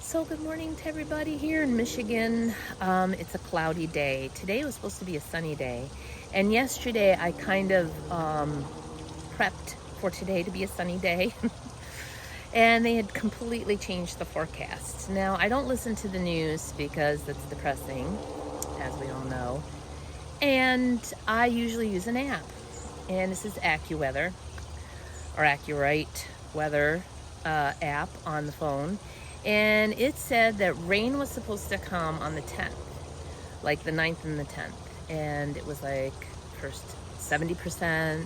So good morning to everybody here in Michigan. It's a cloudy day. Today was supposed to be a sunny day. And yesterday I kind of prepped for today to be a sunny day. And they had completely changed the forecast. Now, I don't listen to the news because that's depressing, as we all know. And I usually use an app. And this is AccuWeather, or AccuRite Weather app on the phone. And it said that rain was supposed to come on the 10th, like the 9th and the 10th. And it was like first 70%,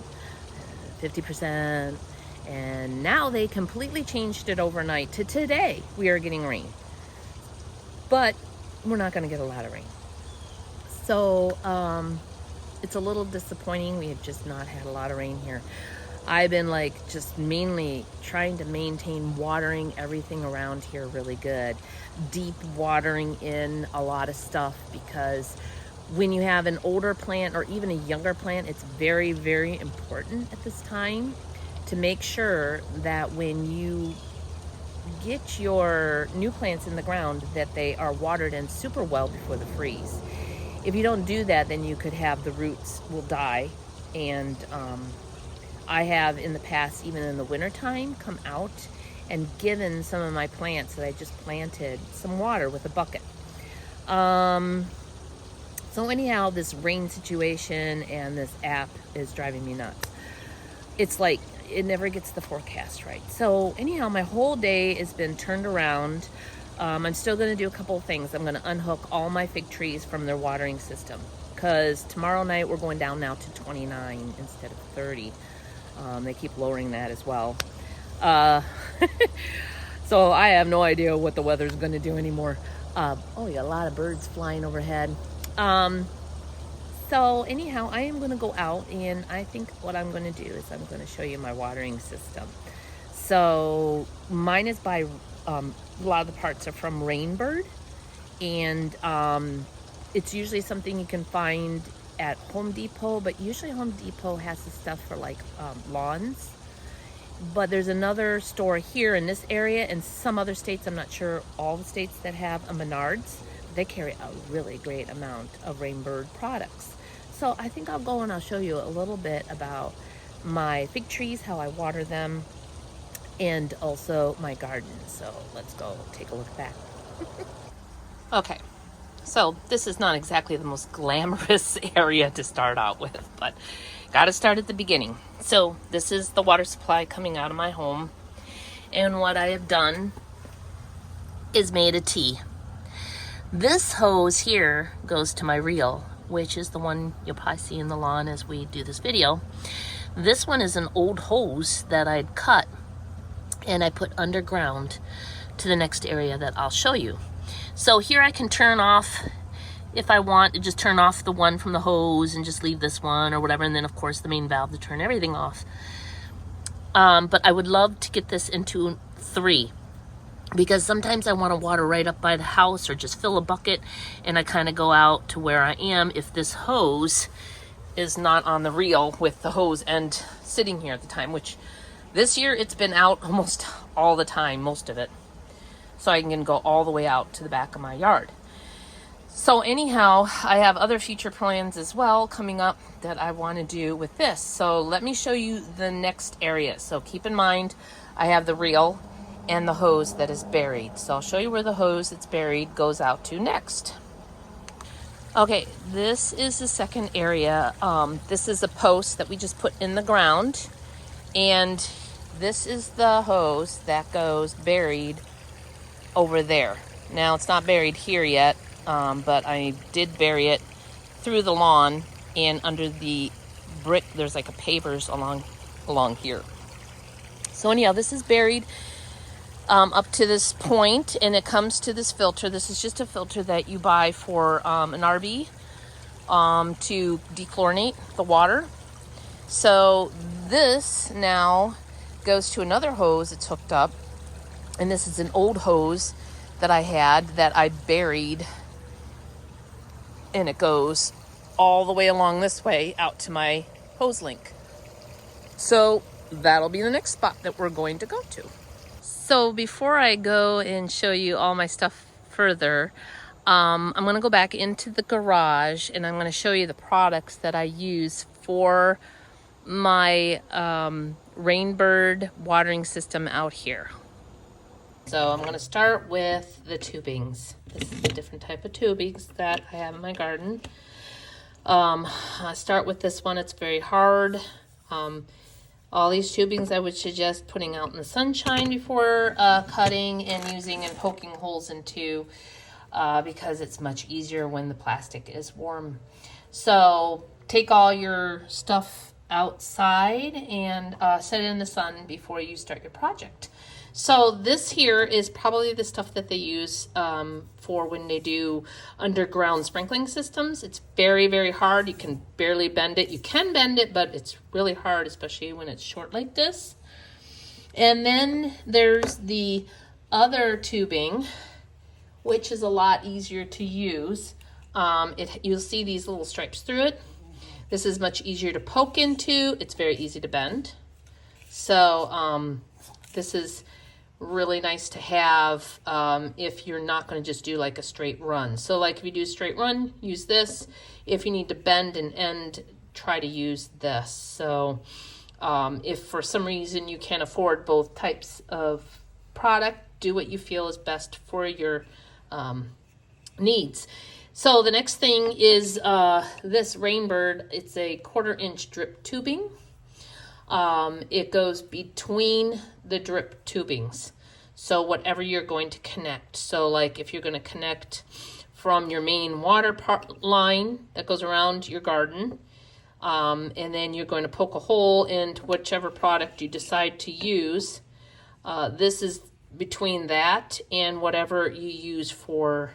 50%. And now they completely changed it overnight to today. We are getting rain. But we're not going to get a lot of rain. So it's a little disappointing. We have just not had a lot of rain here. I've been just mainly trying to maintain watering everything around here really good. Deep watering in a lot of stuff, because when you have an older plant or even a younger plant, it's very, very important at this time to make sure that when you get your new plants in the ground that they are watered in super well before the freeze. If you don't do that, then you could have the roots will die. And I have in the past, even in the wintertime, come out and given some of my plants that I just planted some water with a bucket. So anyhow, this rain situation and this app is driving me nuts. It's like it never gets the forecast right. So anyhow, my whole day has been turned around. I'm still going to do a couple of things. I'm going to unhook all my fig trees from their watering system, because tomorrow night we're going down now to 29 instead of 30. They keep lowering that as well. So I have no idea what the weather's going to do anymore. You got a lot of birds flying overhead. So anyhow, I am going to go out, and I think what I'm going to do is I'm going to show you my watering system. So mine is by, a lot of the parts are from Rainbird, and it's usually something you can find at Home Depot, but usually Home Depot has the stuff for lawns. But there's another store here in this area, and some other states, I'm not sure all the states that have a Menards, they carry a really great amount of Rainbird products. So I think I'll go and I'll show you a little bit about my fig trees, how I water them, and also my garden. So let's go take a look at that. Okay. So this is not exactly the most glamorous area to start out with, but got to start at the beginning. So this is the water supply coming out of my home. And what I have done is made a T. This hose here goes to my reel, which is the one you'll probably see in the lawn as we do this video. This one is an old hose that I'd cut and I put underground to the next area that I'll show you. So here I can turn off, if I want to just turn off the one from the hose and just leave this one or whatever, and then of course the main valve to turn everything off. But I would love to get this into 3, because sometimes I want to water right up by the house or just fill a bucket, and I kind of go out to where I am if this hose is not on the reel with the hose end sitting here at the time, which this year it's been out almost all the time, most of it. So I can go all the way out to the back of my yard. So anyhow, I have other future plans as well coming up that I want to do with this. So let me show you the next area. So keep in mind, I have the reel and the hose that is buried. So I'll show you where the hose that's buried goes out to next. Okay, this is the second area. This is a post that we just put in the ground. And this is the hose that goes buried over there. Now it's not buried here yet, but I did bury it through the lawn and under the brick. There's like a pavers along here. So anyhow, this is buried up to this point, and it comes to this filter. This is just a filter that you buy for an RV to dechlorinate the water. So this now goes to another hose that's hooked up. And this is an old hose that I had that I buried, and it goes all the way along this way out to my hose link. So that'll be the next spot that we're going to go to. So before I go and show you all my stuff further, I'm going to go back into the garage and I'm going to show you the products that I use for my Rainbird watering system out here. So I'm going to start with the tubings. This is a different type of tubings that I have in my garden. I start with this one. It's very hard. All these tubings I would suggest putting out in the sunshine before cutting and using and poking holes into because it's much easier when the plastic is warm. So take all your stuff outside and set it in the sun before you start your project. So this here is probably the stuff that they use for when they do underground sprinkling systems. It's very, very hard. You can barely bend it. You can bend it, but it's really hard, especially when it's short like this. And then there's the other tubing, which is a lot easier to use. You'll see these little stripes through it. This is much easier to poke into. It's very easy to bend. So this is really nice to have if you're not going to just do like a straight run. So like if you do a straight run, use this. If you need to bend and end, try to use this. So if for some reason you can't afford both types of product, do what you feel is best for your needs. So the next thing is this Rainbird. It's a 1/4 inch drip tubing. It goes between the drip tubings. So whatever you're going to connect. So like if you're going to connect from your main water line that goes around your garden, and then you're going to poke a hole into whichever product you decide to use. This is between that and whatever you use for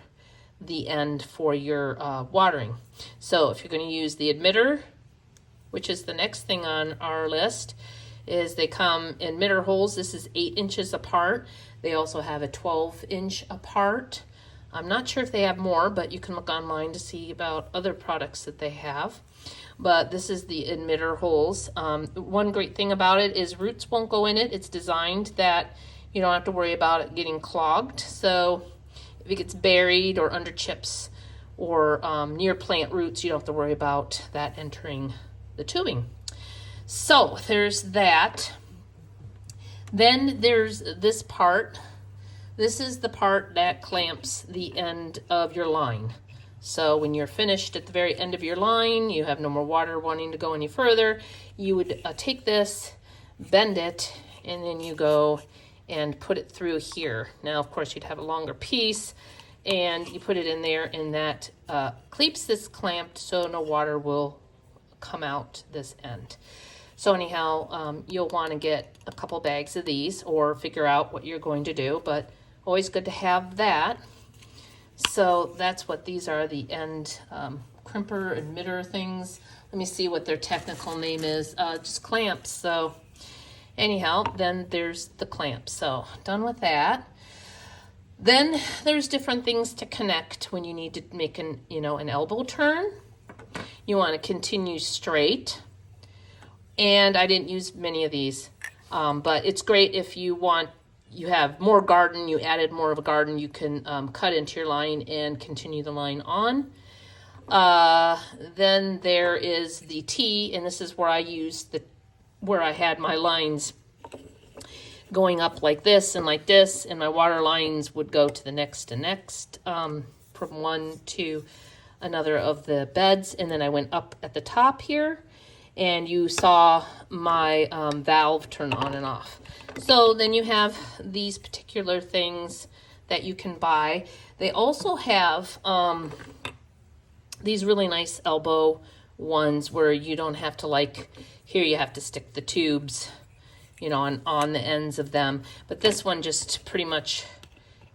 the end for your watering. So if you're going to use the emitter, which is the next thing on our list, is they come emitter holes. This is 8 inches apart. They also have a 12-inch apart. I'm not sure if they have more, but you can look online to see about other products that they have. But this is the emitter holes. One great thing about it is roots won't go in it. It's designed that you don't have to worry about it getting clogged. So if it gets buried or under chips or near plant roots, you don't have to worry about that entering the tubing. So there's that. Then there's this part. This is the part that clamps the end of your line. So when you're finished at the very end of your line, you have no more water wanting to go any further, you would take this, bend it, and then you go and put it through here. Now, of course, you'd have a longer piece, and you put it in there, and that keeps this clamped so no water will come out this end. So anyhow, you'll want to get a couple bags of these or figure out what you're going to do, but always good to have that. So that's what these are, the end crimper, emitter things. Let me see what their technical name is. Just clamps. So anyhow, then there's the clamp. So done with that. Then there's different things to connect when you need to make an elbow turn. You want to continue straight. And I didn't use many of these, but it's great if you have more garden, you added more of a garden, you can cut into your line and continue the line on. Then there is the T, and this is where I used where I had my lines going up like this, and my water lines would go to the next to next, from one to another of the beds, and then I went up at the top here. And you saw my valve turn on and off. So then you have these particular things that you can buy. They also have these really nice elbow ones where you don't have to here you have to stick the tubes, on the ends of them. But this one just pretty much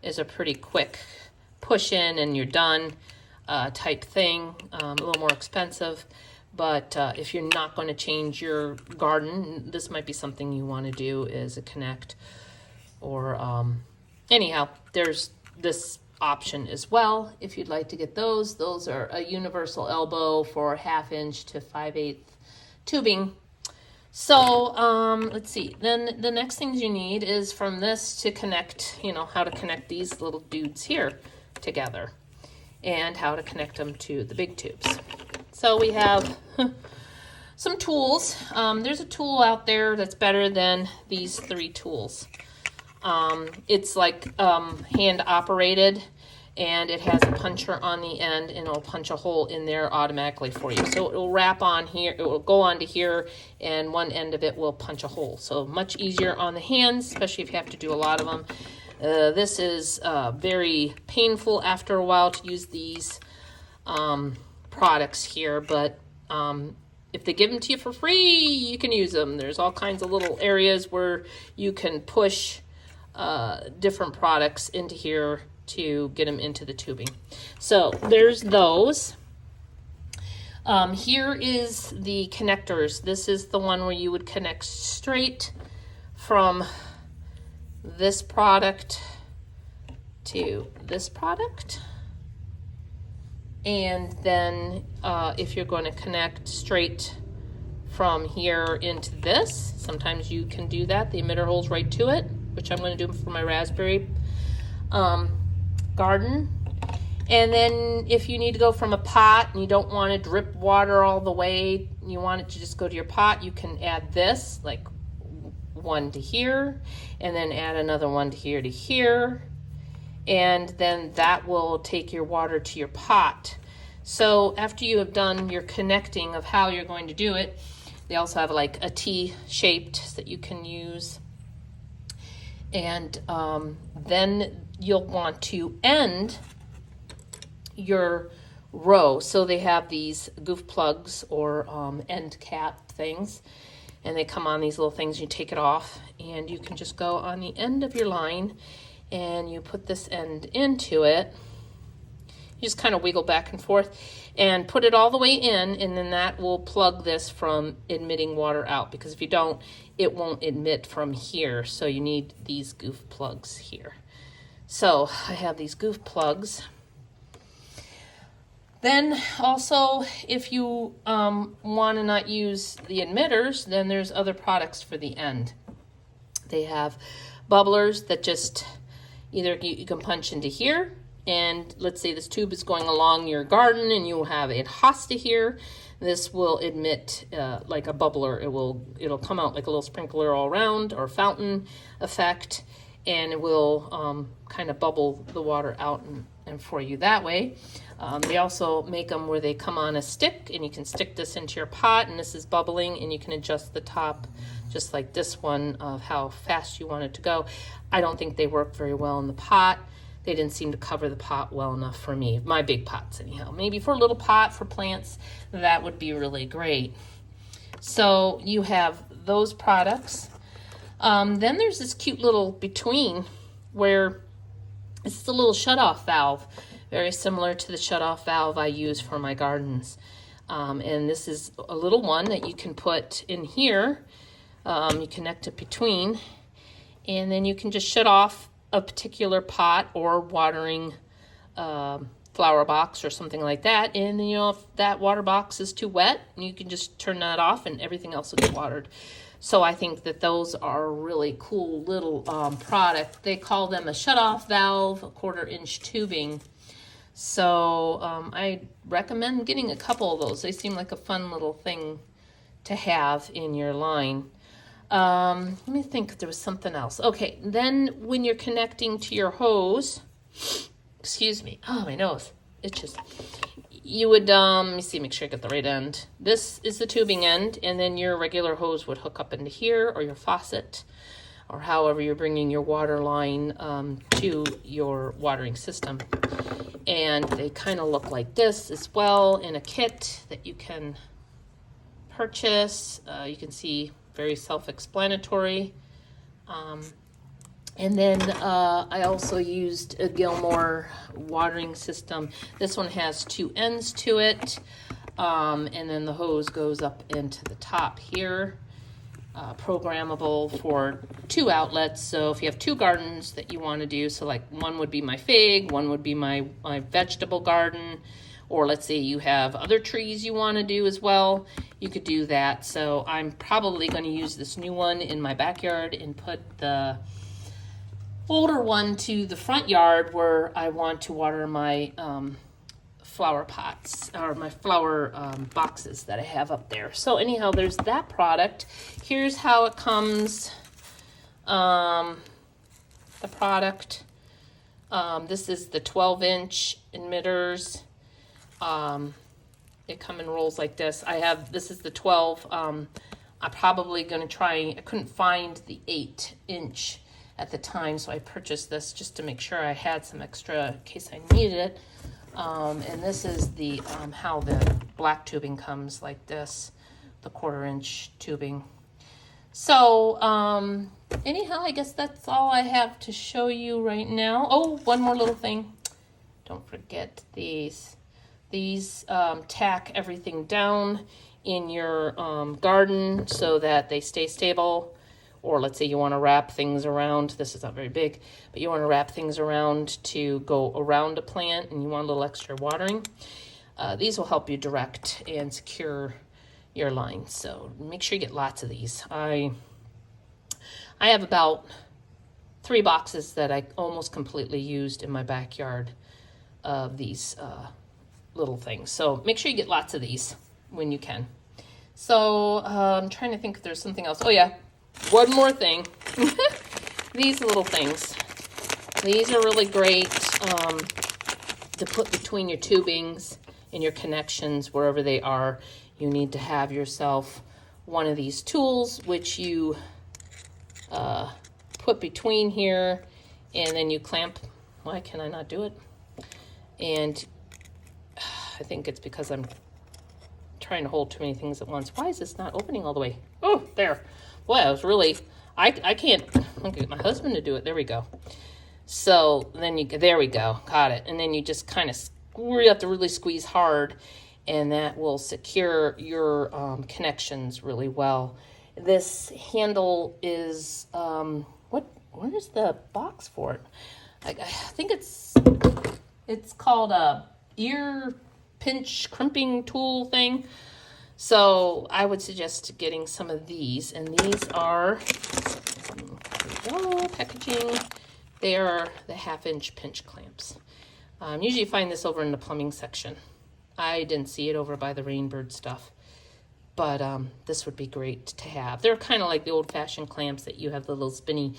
is a pretty quick push in and you're done type thing, a little more expensive. But if you're not going to change your garden, this might be something you want to do is a connect. Or anyhow, there's this option as well if you'd like to get those. Those are a universal elbow for 1/2 inch to 5/8 tubing. So let's see. Then the next things you need is from this to connect, you know, how to connect these little dudes here together and how to connect them to the big tubes. So we have some tools. There's a tool out there that's better than these 3 tools. It's like hand operated, and it has a puncher on the end, and it'll punch a hole in there automatically for you. So it will wrap on here, it will go onto here, and one end of it will punch a hole. So much easier on the hands, especially if you have to do a lot of them. This is very painful after a while to use these products here, but if they give them to you for free, you can use them. There's all kinds of little areas where you can push different products into here to get them into the tubing. So there's those. Here is the connectors. This is the one where you would connect straight from this product to this product. And then if you're going to connect straight from here into this, sometimes you can do that. The emitter hole's right to it, which I'm going to do for my raspberry garden. And then if you need to go from a pot and you don't want to drip water all the way, you want it to just go to your pot, you can add this, like one to here, and then add another one to here, and then that will take your water to your pot. So after you have done your connecting of how you're going to do it, they also have like a T-shaped that you can use. And then you'll want to end your row. So they have these goof plugs or end cap things, and they come on these little things. You take it off, and you can just go on the end of your line, and you put this end into it. You just kind of wiggle back and forth and put it all the way in, and then that will plug this from admitting water out, because if you don't, it won't admit from here. So you need these goof plugs here. So I have these goof plugs. Then also, if you want to not use the emitters, then there's other products for the end. They have bubblers that just either you can punch into here, and let's say this tube is going along your garden and you have a hosta here. This will emit like a bubbler. It'll come out like a little sprinkler all around, or fountain effect, and it will kind of bubble the water out and for you that way. They also make them where they come on a stick, and you can stick this into your pot, and this is bubbling, and you can adjust the top just like this one of how fast you want it to go. I don't think they work very well in the pot. They didn't seem to cover the pot well enough for me, my big pots anyhow. Maybe for a little pot for plants, that would be really great. So you have those products. Then there's this cute little between where it's the little shutoff valve, very similar to the shutoff valve I use for my gardens. And this is a little one that you can put in here. You connect it between, and then you can just shut off a particular pot or watering flower box or something like that. And you know, if that water box is too wet, you can just turn that off and everything else will get watered. So I think that those are a really cool little product. They call them a shutoff valve, a 1/4-inch tubing. So I recommend getting a couple of those. They seem like a fun little thing to have in your line. Let me think if there was something else. Okay, then when you're connecting to your hose, excuse me, oh, my nose itches. You would, let me see, make sure I get the right end. This is the tubing end, and then your regular hose would hook up into here, or your faucet, or however you're bringing your water line to your watering system. And they kind of look like this as well in a kit that you can purchase. You can see very self-explanatory. And then I also used a Gilmore watering system. This one has 2 ends to it, and then the hose goes up into the top here. Programmable for 2 outlets. So if you have 2 gardens that you want to do, so like one would be my fig, one would be my vegetable garden, or let's say you have other trees you want to do as well, you could do that. So I'm probably going to use this new one in my backyard and put the older one to the front yard where I want to water my flower pots or my flower boxes that I have up there. So anyhow, there's that product. Here's how it comes. The product. This is the 12-inch emitters. It come in rolls like this. This is the 12. I'm probably going to try, I couldn't find the 8-inch at the time, so I purchased this just to make sure I had some extra in case I needed it. And this is the how the black tubing comes like this, the 1/4-inch tubing. So anyhow, I guess that's all I have to show you right now. Oh, one more little thing. Don't forget these. These tack everything down in your garden so that they stay stable. Or let's say you want to wrap things around. This is not very big, but you want to wrap things around to go around a plant and you want a little extra watering. These will help you direct and secure your lines. So make sure you get lots of these. I have about 3 boxes that I almost completely used in my backyard of these little things. So make sure you get lots of these when you can. So I'm trying to think if there's something else. Oh yeah, one more thing. These little things. These are really great to put between your tubings and your connections wherever they are. You need to have yourself one of these tools which you put between here and then you clamp. Why can I not do it? And I think it's because I'm trying to hold too many things at once. Why is this not opening all the way? Oh, there. Boy, I was really, I can't, I'll get my husband to do it. There we go. So then there we go. Got it. And then you just kind of, you have to really squeeze hard and that will secure your connections really well. This handle is, where is the box for it? I think it's called a ear pinch crimping tool thing. So I would suggest getting some of these, and these are, packaging. They are the 1/2-inch pinch clamps. Usually you find this over in the plumbing section. I didn't see it over by the Rainbird stuff, but this would be great to have. They're kind of like the old-fashioned clamps that you have the little spinny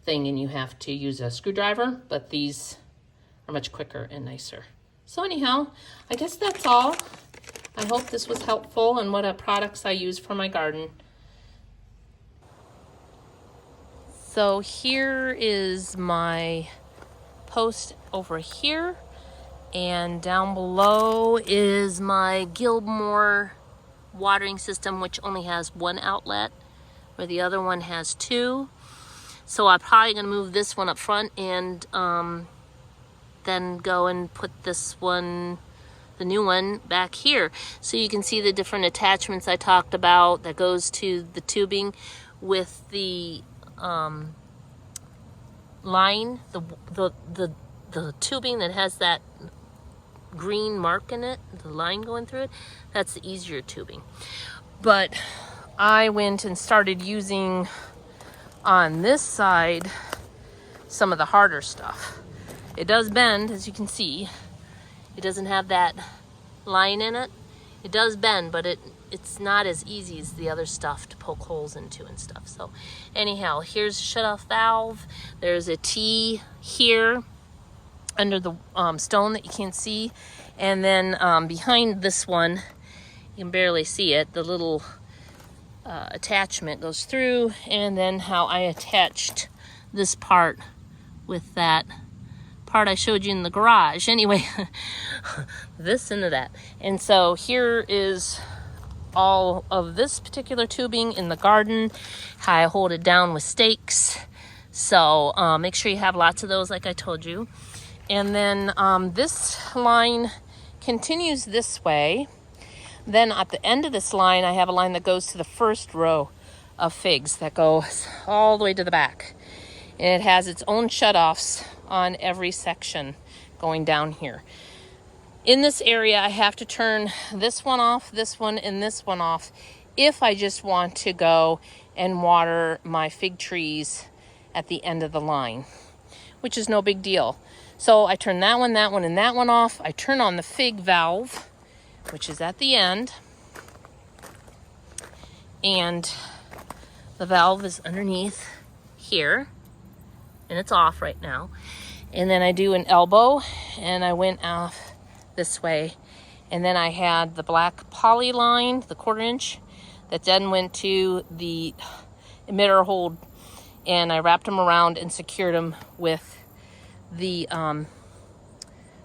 thing and you have to use a screwdriver, but these are much quicker and nicer. So anyhow, I guess that's all. I hope this was helpful and what products I use for my garden. So here is my post over here, and down below is my Gilmore watering system, which only has 1 outlet, where the other one has 2. So I'm probably going to move this one up front and then go and put this one, the new one, back here. So you can see the different attachments I talked about that goes to the tubing with the line, the tubing that has that green mark in it, the line going through it, that's the easier tubing. But I went and started using on this side some of the harder stuff. It does bend, as you can see. It doesn't have that line in it. It does bend, but it's not as easy as the other stuff to poke holes into and stuff. So anyhow, here's a shut-off valve. There's a T here under the stone that you can't see. And then behind this one, you can barely see it, the little attachment goes through, and then how I attached this part with that part I showed you in the garage. Anyway, this into that. And so here is all of this particular tubing in the garden, how I hold it down with stakes. So make sure you have lots of those like I told you. And then this line continues this way. Then at the end of this line, I have a line that goes to the first row of figs that goes all the way to the back. And it has its own shutoffs on every section going down here. In this area, I have to turn this one off, this one, and this one off if I just want to go and water my fig trees at the end of the line, which is no big deal. So I turn that one, and that one off. I turn on the fig valve, which is at the end. And the valve is underneath here, and it's off right now. And then I do an elbow, and I went off this way. And then I had the black poly line, the 1/4 inch, that then went to the emitter hold, and I wrapped them around and secured them with the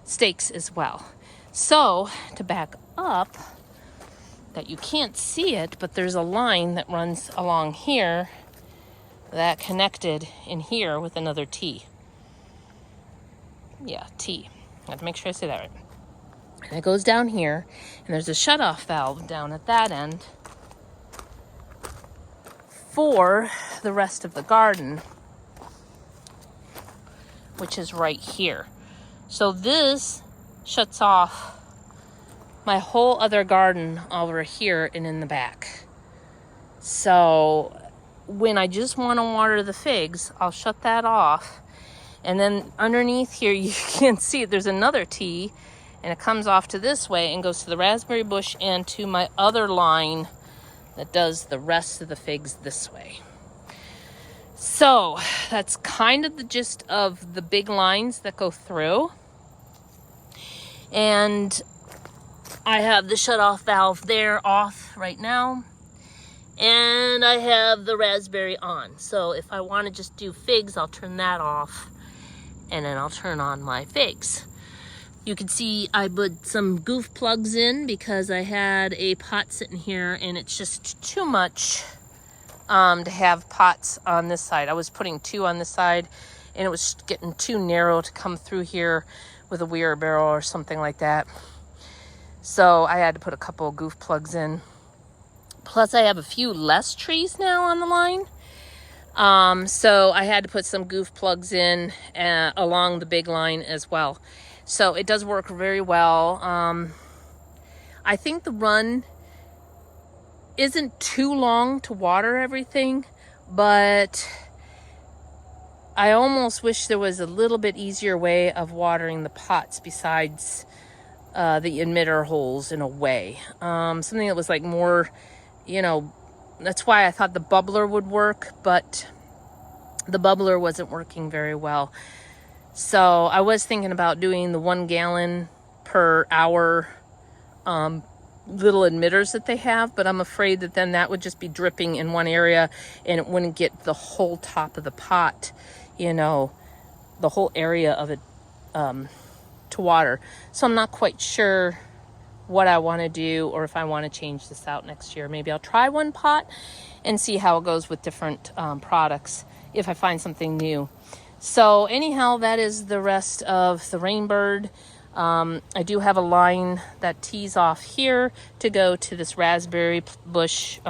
stakes as well. So to back up, that you can't see it, but there's a line that runs along here that connected in here with another T. Yeah, T. I have to make sure I say that right. And it goes down here, and there's a shutoff valve down at that end for the rest of the garden, which is right here. So this shuts off my whole other garden over here and in the back. So when I just want to water the figs, I'll shut that off. And then underneath here, you can't see it, there's another T, and it comes off to this way and goes to the raspberry bush and to my other line that does the rest of the figs this way. So that's kind of the gist of the big lines that go through. And I have the shutoff valve there off right now. And I have the raspberry on. So if I want to just do figs, I'll turn that off. And then I'll turn on my figs. You can see I put some goof plugs in because I had a pot sitting here and it's just too much to have pots on this side. I was putting 2 on this side and it was getting too narrow to come through here with a wheelbarrow or something like that. So I had to put a couple of goof plugs in. Plus I have a few less trees now on the line. So I had to put some goof plugs in along the big line as well. So it does work very well. I think the run isn't too long to water everything, but I almost wish there was a little bit easier way of watering the pots besides the emitter holes in a way. Something that was like more, that's why I thought the bubbler would work, but the bubbler wasn't working very well. So I was thinking about doing the 1 gallon per hour little emitters that they have, but I'm afraid that then that would just be dripping in one area and it wouldn't get the whole top of the pot, the whole area of it to water. So I'm not quite sure what I want to do or if I want to change this out next year. Maybe I'll try 1 pot and see how it goes with different products if I find something new. So anyhow, that is the rest of the Rainbird. I do have a line that tees off here to go to this raspberry bush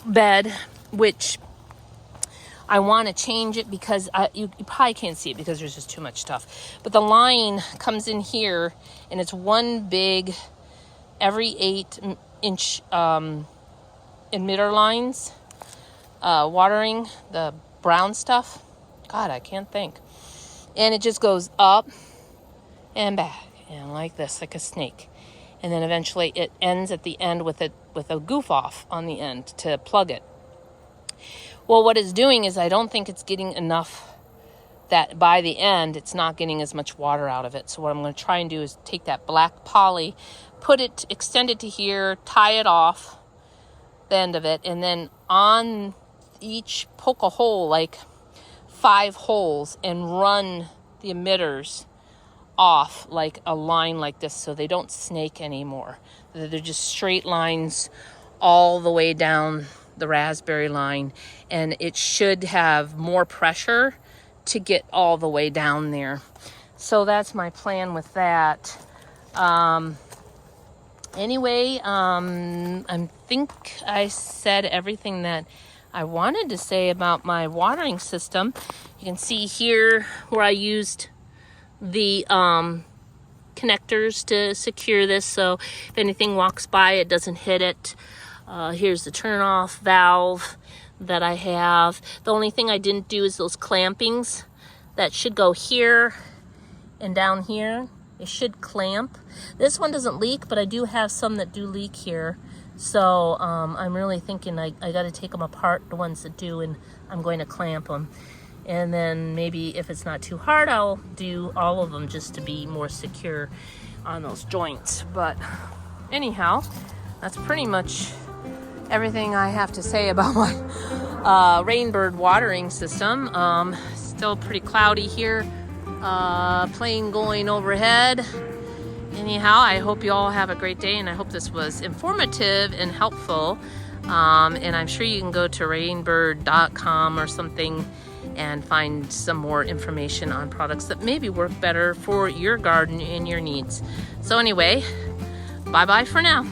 bed, which I want to change it because you probably can't see it because there's just too much stuff. But the line comes in here and it's one big every 8-inch emitter lines, watering the brown stuff. God, I can't think. And it just goes up and back and like this, like a snake. And then eventually it ends at the end with a goof off on the end to plug it. Well, what it's doing is I don't think it's getting enough that by the end, it's not getting as much water out of it. So what I'm going to try and do is take that black poly, extend it to here, tie it off the end of it, and then on each poke a hole, like 5 holes, and run the emitters off like a line like this so they don't snake anymore. They're just straight lines all the way down the raspberry line, and it should have more pressure to get all the way down there. So that's my plan with that. Anyway, I think I said everything that I wanted to say about my watering system. You can see here where I used the connectors to secure this, so if anything walks by, it doesn't hit it. Here's the turn off valve that I have. The only thing I didn't do is those clampings that should go here and down here. It should clamp. This one doesn't leak, but I do have some that do leak here. So I'm really thinking I got to take them apart, the ones that do, and I'm going to clamp them. And then maybe if it's not too hard, I'll do all of them just to be more secure on those joints. But anyhow, that's pretty much everything I have to say about my Rainbird watering system. Still pretty cloudy here. Plane going overhead. Anyhow, I hope you all have a great day, and I hope this was informative and helpful. And I'm sure you can go to rainbird.com or something and find some more information on products that maybe work better for your garden and your needs. So anyway, bye-bye for now.